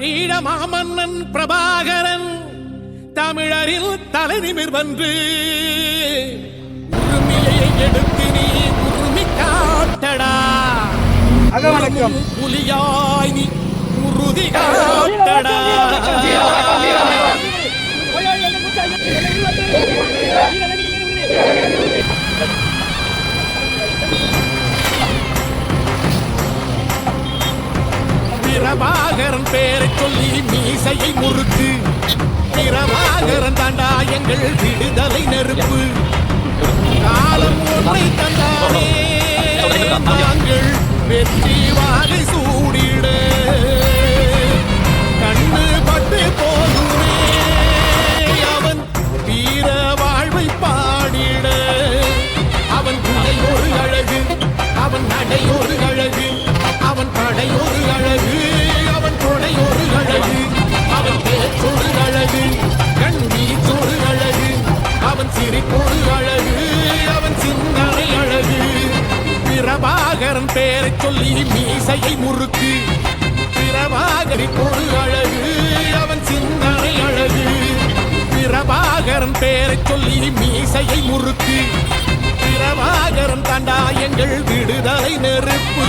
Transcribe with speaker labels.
Speaker 1: தமிழீழ மாமன்னன் பிரபாகரன் தமிழரில் தலைநிமிர் வந்து உரிமையை எடுத்து நீ உரிமை காட்டடா.
Speaker 2: வணக்கம்.
Speaker 1: புலியாய் நீ உறுதி காட்டடா. பிரபாகரன் பேரை சொல்லி மீசையை முறுக்கு. பிரபாகரன் தாண்டா எங்கள் விடுதலை நெருப்பு. காலம் ஒன்றை தந்தானே நாங்கள் வெற்றி வாகை சூடிட. கண்ணு பட்டு போதுமே அவன் வீர வாழ்வை பாடிட. அவன் குடை ஒரு அழகு, அவன் நடை ஒரு அழகு, அவன் படை ஒரு அழகு, அவன் கொடை ஒரு அழகு, அவன் பேச்சொரு அழகு, கண் வீச்சொரு அழகு, அவன் சிரிப்பொரு அழகு, அவன் சிந்தனை அழகு. பிரபாகரன் பேரை சொல்லி மீசையை முறுக்கு. பிரபாகரின் ஒரு அழகு, அவன் சிந்தனை அழகு. பிரபாகரன் பேரை சொல்லி மீசையை முறுக்கு. பிரபாகரன் தாண்டா எங்கள் விடுதலை நெருப்பு.